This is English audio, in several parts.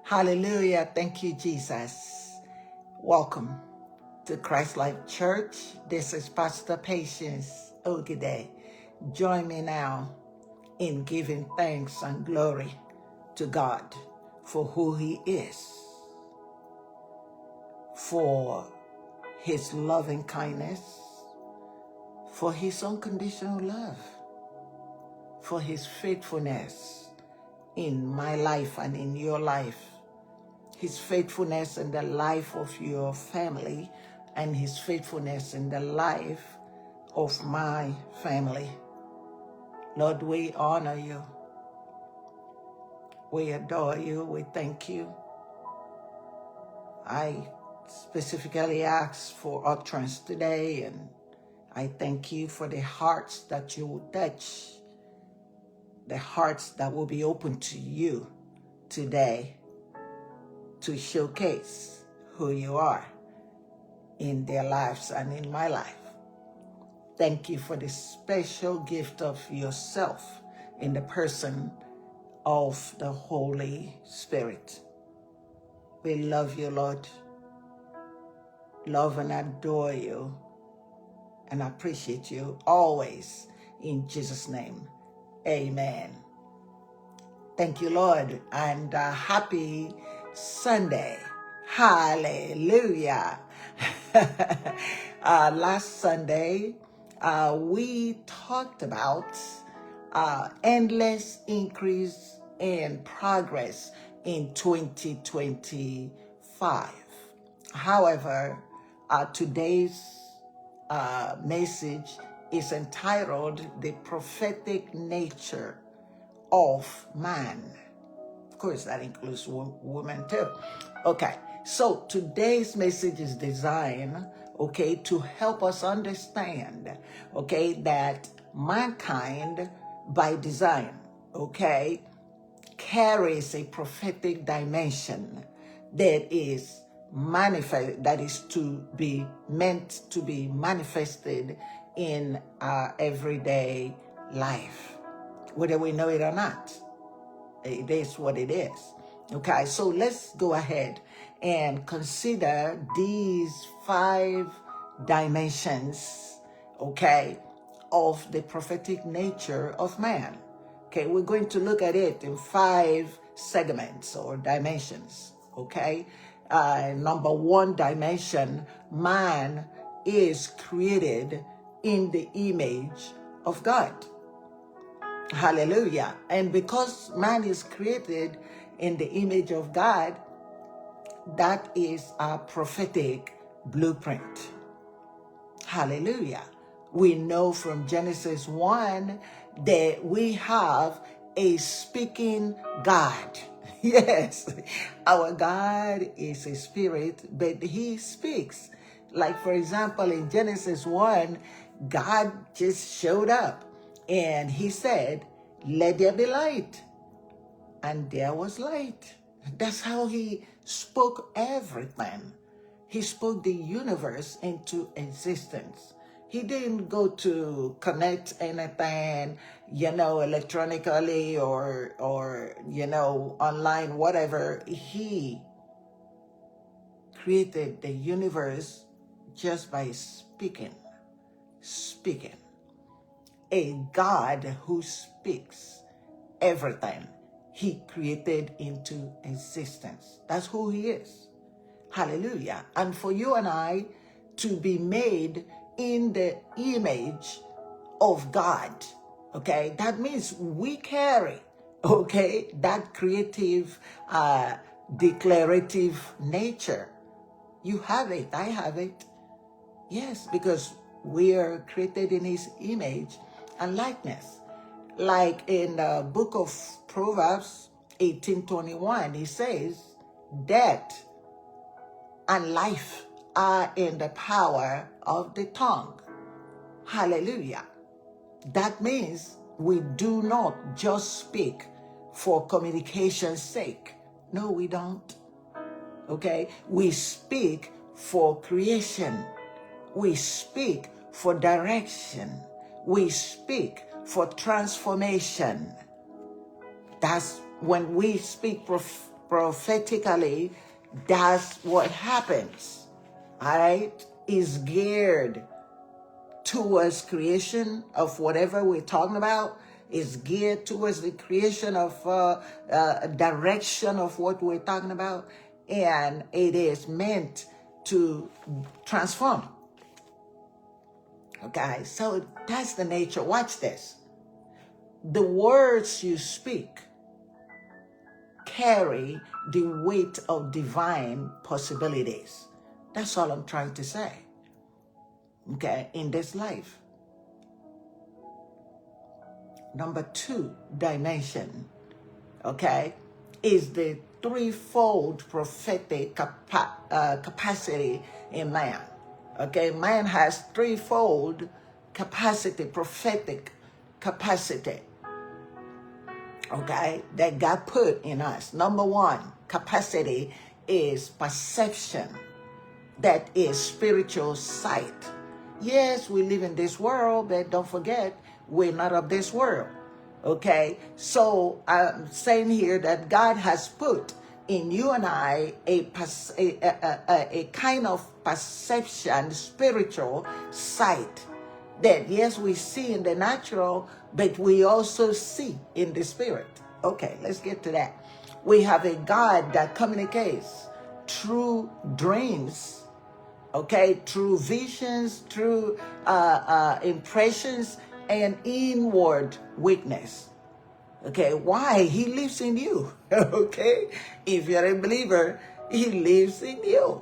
Hallelujah. Thank you, Jesus. Welcome to Christ Life Church. This is Pastor Patience Ogide. Join me now in giving thanks and glory to God for who He is, for His loving kindness, for His unconditional love, for His faithfulness in my life and in your life, His faithfulness in the life of your family, and His faithfulness in the life of my family. Lord, we honor you. We adore you. We thank you. I specifically ask for utterance today, and I thank you for the hearts that you will touch, the hearts that will be open to you today to showcase who you are in their lives and in my life. Thank you for the special gift of yourself in the person of the Holy Spirit. We love you, Lord. Love and adore you and appreciate you always. In Jesus' name, amen. Thank you, Lord, and happy Sunday. Hallelujah. Last Sunday, we talked about endless increase in progress in 2025. However, today's message is entitled The Prophetic Nature of Man. Of course, that includes women too. Okay, so today's message is designed, to help us understand, that mankind by design, carries a prophetic dimension that is meant to be manifested in our everyday life, whether we know it or not. It is what it is. Okay, so let's go ahead and consider these 5 dimensions, of the prophetic nature of man. Okay, we're going to look at it in 5 segments or dimensions. Number 1 dimension, man is created in the image of God. Hallelujah. And because man is created in the image of God, that is our prophetic blueprint. Hallelujah. We know from Genesis 1 that we have a speaking God. Yes, our God is a spirit, but He speaks. Like, for example, in Genesis 1, God just showed up and He said, "Let there be light." And there was light. That's how He spoke everything. He spoke the universe into existence. He didn't go to connect anything, electronically or online, whatever. He created the universe just by speaking. A God who speaks everything He created into existence. That's who He is. Hallelujah. And for you and I to be made in the image of God, that means we carry, that creative, declarative nature. You have it. I have it. Yes, because we are created in His image and likeness. Like in the book of Proverbs 18:21, he says, "Death and life are in the power of the tongue." Hallelujah. That means we do not just speak for communication's sake. No, we don't. We speak for creation. We speak for direction. We speak for transformation. That's when we speak prophetically, that's what happens. All right? Is geared towards creation of whatever we're talking about, is geared towards the creation of direction of what we're talking about, and it is meant to transform. Okay, so that's the nature. Watch this. The words you speak carry the weight of divine possibilities. That's all I'm trying to say. Okay, in this life. Number 2 dimension, okay, is the threefold prophetic capacity in man. Okay, man has threefold capacity, prophetic capacity, okay, that God put in us. Number 1 capacity is perception, that is spiritual sight. Yes, we live in this world, but don't forget, we're not of this world. Okay, so I'm saying here that God has put in you and I a kind of perception, spiritual sight, that yes, we see in the natural, but we also see in the spirit. Okay, let's get to that. We have a God that communicates through dreams, okay, through visions, through impressions, and inward witness. Okay, why? He lives in you. Okay, if you're a believer, he lives in you.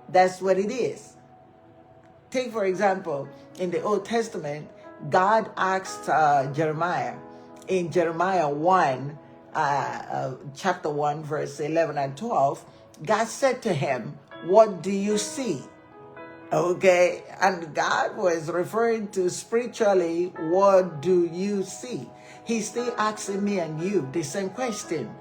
That's what it is. Take, for example, in the Old Testament, God asked Jeremiah in Jeremiah 1, chapter 1, verse 11 and 12, God said to him, "What do you see?" Okay, and God was referring to spiritually, what do you see? He's still asking me and you the same question.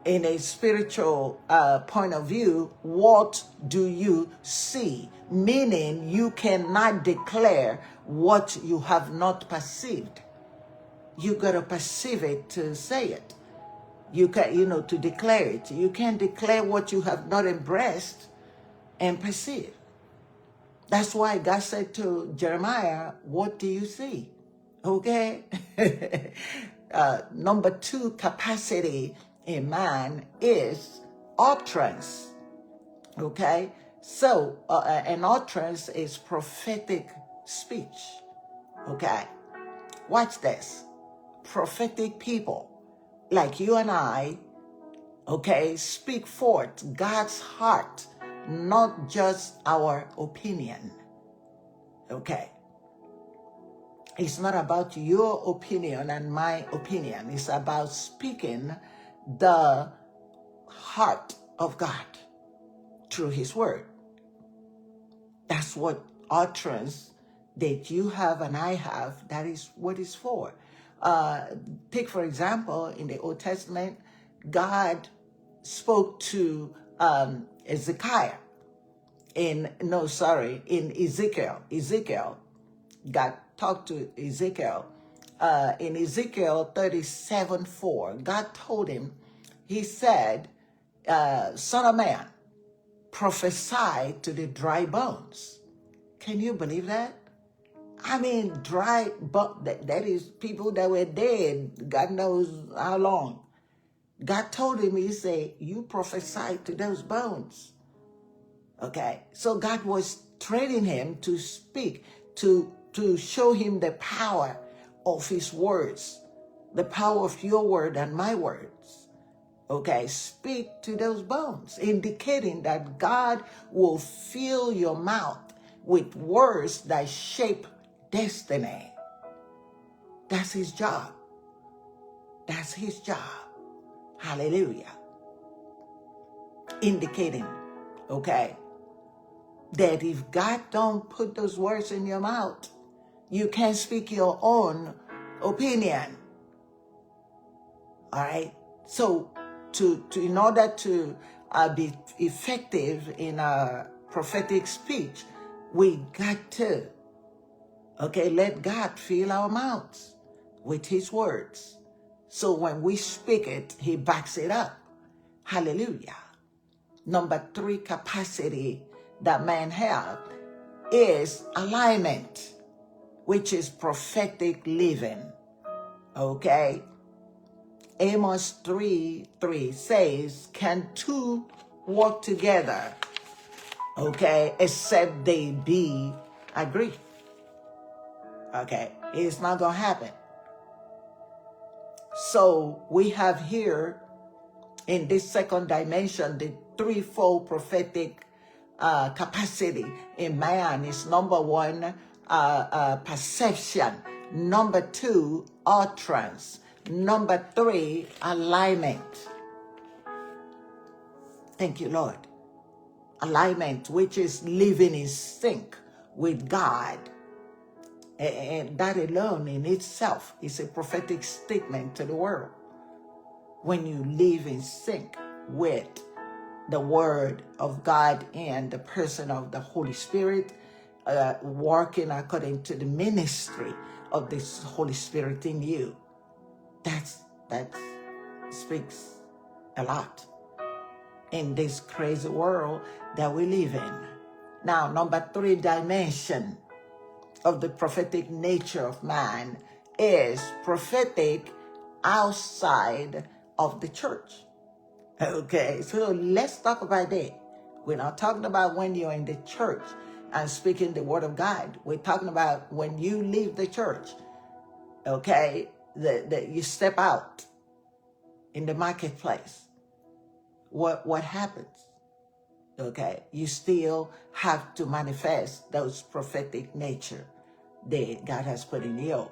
In a spiritual point of view, what do you see? Meaning you cannot declare what you have not perceived. You got to perceive it to say it. You can, to declare it. You can't declare what you have not embraced and perceived. That's why God said to Jeremiah, "What do you see?" Okay? Number 2 capacity in man is utterance. Okay? So, an utterance is prophetic speech. Okay? Watch this. Prophetic people, like you and I, okay, speak forth God's heart, not just our opinion. Okay. It's not about your opinion and my opinion. It's about speaking the heart of God through his word. That's what utterance that you have and I have, that is what it's for. Take, for example, in the Old Testament, God spoke to Ezekiel. In Ezekiel, God talked to Ezekiel. In Ezekiel 37:4, God told him, he said, "Son of man, prophesy to the dry bones." Can you believe that? I mean, dry bones, that is people that were dead, God knows how long. God told him, he said, "You prophesy to those bones." Okay, so God was training him to speak, to show him the power of his words, the power of your word and my words. Okay, speak to those bones, indicating that God will fill your mouth with words that shape destiny. That's his job. That's his job. Hallelujah. Indicating, okay, that if God don't put those words in your mouth, you can't speak your own opinion. All right. So, in order to be effective in our prophetic speech, we got to, okay, let God fill our mouths with his words. So when we speak it, he backs it up. Hallelujah. Number 3 capacity that man have is alignment, which is prophetic living. Okay? Amos 3:3 says, can two work together, okay, except they be agreed? Okay, it's not going to happen. So we have here in this second dimension, the threefold prophetic capacity in man is number 1, perception. Number 2, utterance. Number 3, alignment. Thank you, Lord. Alignment, which is living in sync with God. And that alone in itself is a prophetic statement to the world. When you live in sync with the Word of God and the person of the Holy Spirit, working according to the ministry of this Holy Spirit in you, that speaks a lot in this crazy world that we live in. Now, number 3 dimension of the prophetic nature of man is prophetic outside of the church. Okay, so let's talk about that. We're not talking about when you're in the church and speaking the word of God. We're talking about when you leave the church. Okay, that you step out in the marketplace. What happens? Okay, you still have to manifest those prophetic nature that God has put in you.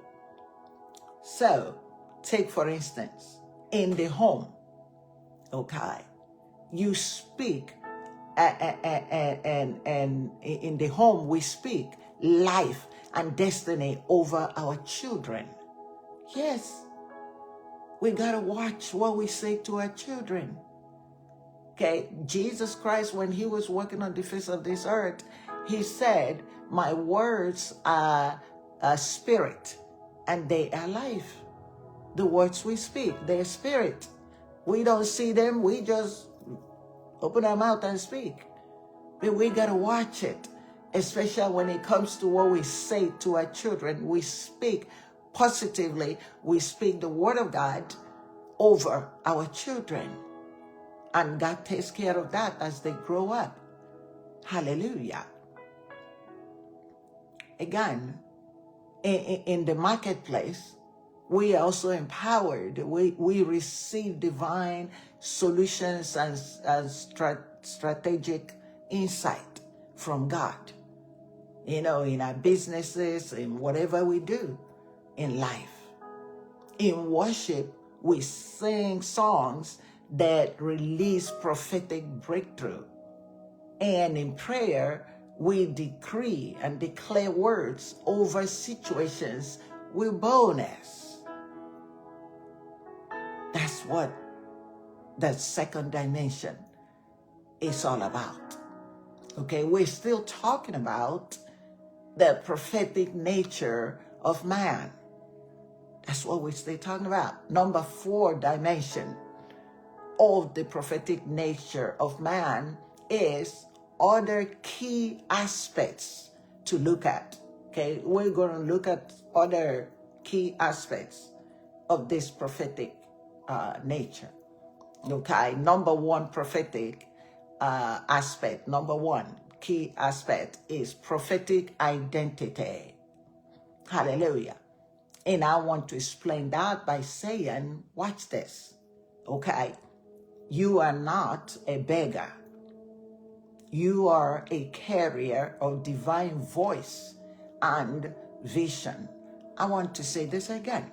So, take for instance, in the home, okay, you speak, and in the home we speak life and destiny over our children. Yes, we gotta watch what we say to our children. Okay, Jesus Christ, when he was walking on the face of this earth, he said, my words are spirit and they are life. The words we speak, they're spirit. We don't see them, we just open our mouth and speak. But we got to watch it, especially when it comes to what we say to our children. We speak positively, we speak the word of God over our children. And God takes care of that as they grow up. Hallelujah. Again, in the marketplace, we are also empowered. We receive divine solutions and strategic insight from God. You know, in our businesses, in whatever we do in life. In worship, we sing songs that release prophetic breakthrough. And in prayer, we decree and declare words over situations with boldness. That's what that second dimension is all about. Okay, we're still talking about the prophetic nature of man. That's what we're still talking about. Number 4 dimension of the prophetic nature of man is other key aspects to look at. Okay, we're going to look at other key aspects of this prophetic nature. Okay, number 1 prophetic aspect, number 1 key aspect is prophetic identity. Hallelujah. And I want to explain that by saying, watch this. Okay, you are not a beggar. You are a carrier of divine voice and vision. I want to say this again.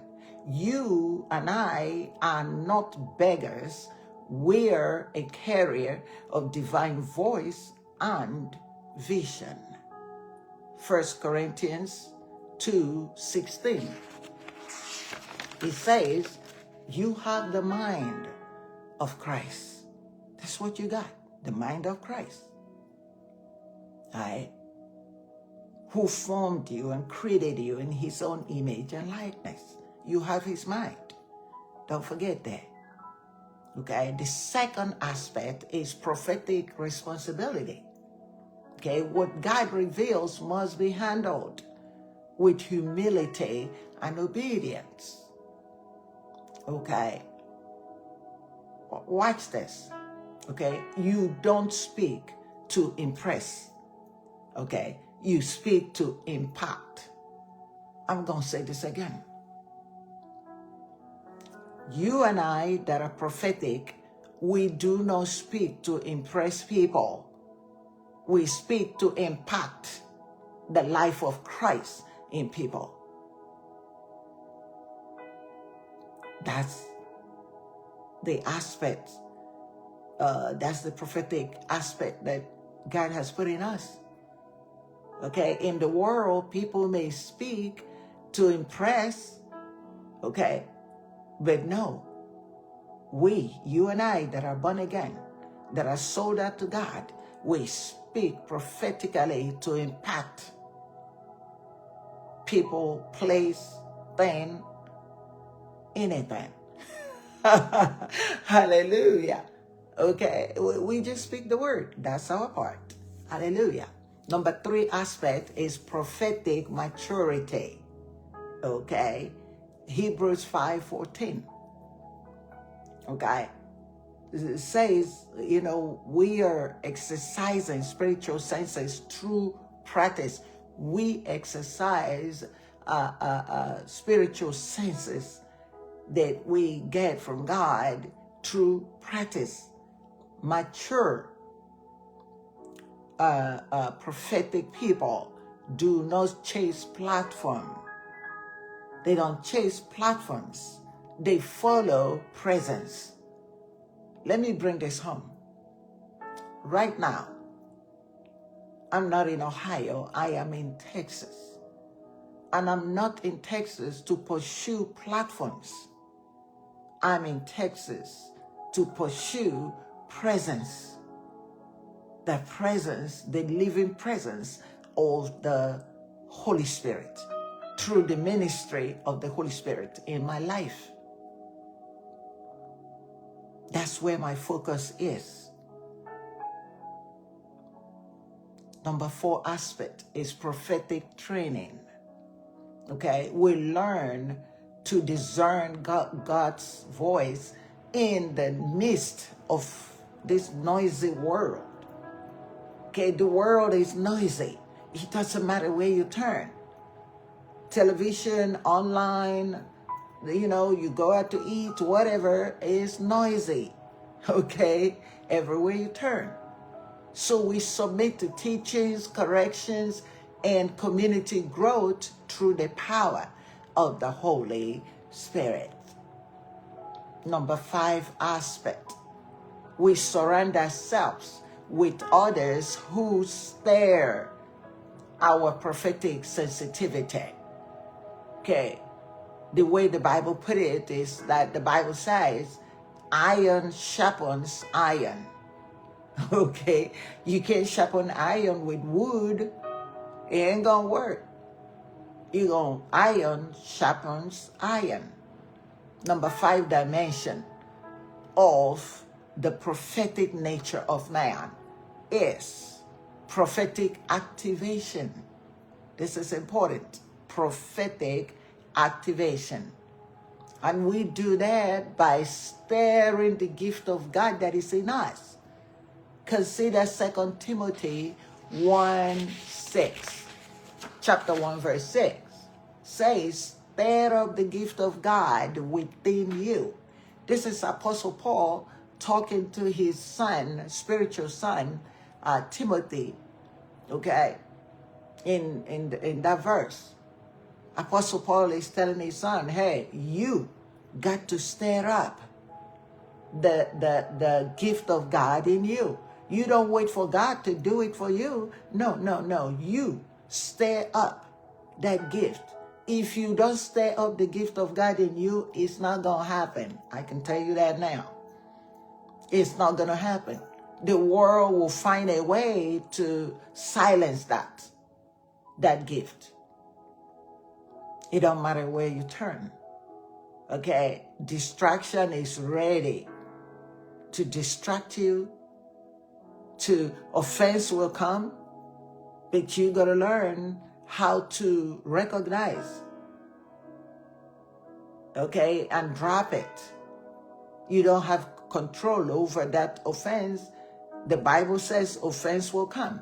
You and I are not beggars. We're a carrier of divine voice and vision. 1 Corinthians 2:16. It says, you have the mind of Christ. That's what you got, the mind of Christ. Right? Who formed you and created you in his own image and likeness. You have his mind. Don't forget that. Okay, the second aspect is prophetic responsibility. Okay, what God reveals must be handled with humility and obedience. Okay, watch this. Okay, you don't speak to impress. Okay, you speak to impact. I'm going to say this again. You and I that are prophetic, we do not speak to impress people. We speak to impact the life of Christ in people. That's the aspect, that's the prophetic aspect that God has put in us. Okay, in the world, people may speak to impress, okay, but no, you and I that are born again, that are sold out to God, we speak prophetically to impact people, place, thing, anything. Hallelujah. Okay, we just speak the word. That's our part. Hallelujah. Number 3 aspect is prophetic maturity. Okay, Hebrews 5:14. Okay, it says, we are exercising spiritual senses through practice. We exercise spiritual senses that we get from God through practice. Mature prophetic people do not chase platform. They don't chase platforms. They follow presence. Let me bring this home. Right now, I'm not in Ohio. I am in Texas. And I'm not in Texas to pursue platforms. I'm in Texas to pursue presence. The presence, the living presence of the Holy Spirit through the ministry of the Holy Spirit in my life. That's where my focus is. Number 4 aspect is prophetic training. Okay, we learn to discern God's voice in the midst of this noisy world. Okay, the world is noisy. It doesn't matter where you turn. Television, online, you go out to eat, whatever, is noisy. Okay, everywhere you turn. So we submit to teachings, corrections, and community growth through the power of the Holy Spirit. Number 5 aspect, we surround ourselves with others who share our prophetic sensitivity. Okay, the way the Bible put it is that the Bible says, iron sharpens iron. Okay, you can't sharpen iron with wood. It ain't gonna work. Iron sharpens iron. Number 5 dimension of the prophetic nature of man is prophetic activation. This is important. Prophetic activation. And we do that by stirring the gift of God that is in us. Consider 2 Timothy 1:6. Chapter 1 verse 6 says, stir up the gift of God within you. This is Apostle Paul talking to his son, spiritual son, Timothy. Okay, in that verse, Apostle Paul is telling his son, hey, you got to stir up the gift of God in you. You don't wait for God to do it for you. No. You stir up that gift. If you don't stir up the gift of God in you, it's not going to happen. I can tell you that now. It's not going to happen. The world will find a way to silence that gift. It don't matter where you turn. Okay, distraction is ready. to distract you, to offense will come, but you got to learn how to recognize, okay, and drop it. You don't have control over that offense. The Bible says offense will come.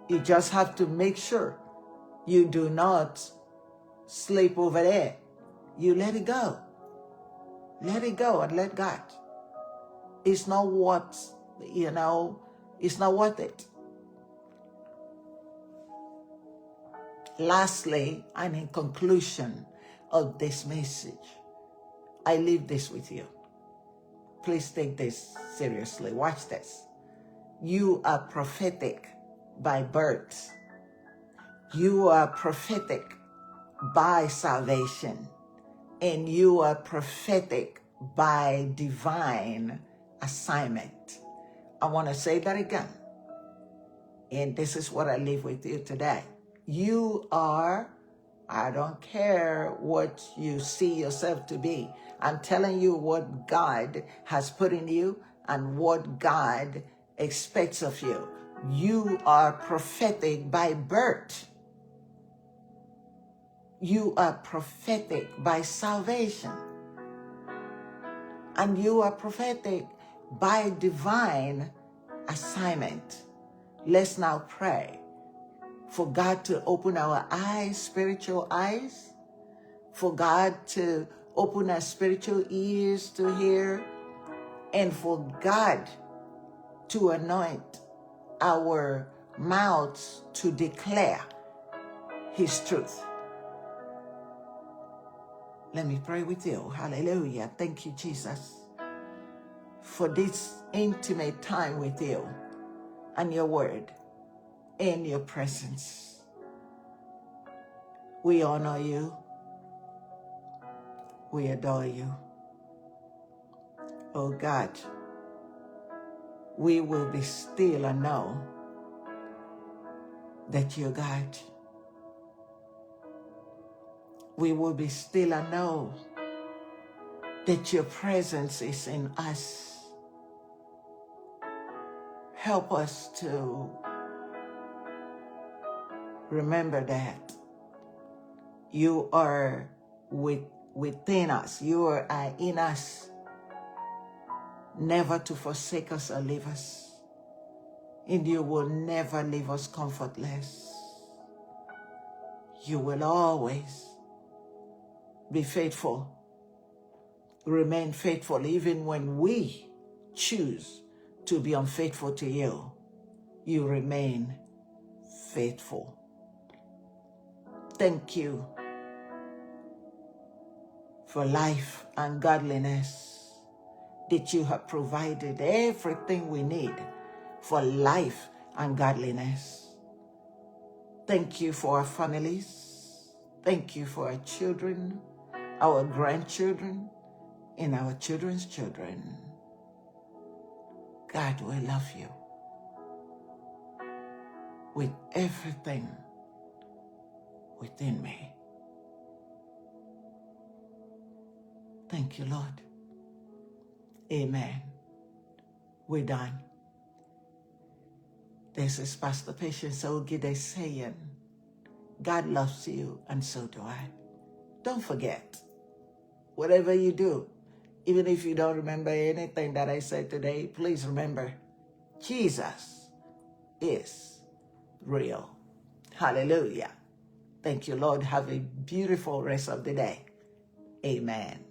You just have to make sure you do not sleep over there. You let it go. Let it go and let God. It's not what, it's not worth it. Lastly, and in conclusion of this message, I leave this with you. Please take this seriously. Watch this. You are prophetic by birth. You are prophetic by salvation. And you are prophetic by divine assignment. I want to say that again. And this is what I leave with you today. You are, I don't care what you see yourself to be. I'm telling you what God has put in you and what God expects of you. You are prophetic by birth. You are prophetic by salvation. And you are prophetic by divine assignment. Let's now pray for God to open our eyes, spiritual eyes, for God to open our spiritual ears to hear, and for God to anoint our mouths to declare His truth. Let me pray with you. Hallelujah. Thank you, Jesus, for this intimate time with you and your word in your presence. We honor you. We adore you. Oh God, we will be still and know that you're God. We will be still and know that your presence is in us. Help us to remember that you are within us. You are in us, never to forsake us or leave us. And you will never leave us comfortless. You will always be faithful. Remain faithful even when we choose to be unfaithful to you. You remain faithful. Thank you for life and godliness, that you have provided everything we need for life and godliness. Thank you for our families. Thank you for our children, our grandchildren, and our children's children. God, we love you with everything within me. Thank you, Lord. Amen. We're done. This is Pastor Patience Ogide saying, God loves you and so do I. Don't forget, whatever you do, even if you don't remember anything that I said today, please remember, Jesus is real. Hallelujah. Thank you, Lord. Have a beautiful rest of the day. Amen.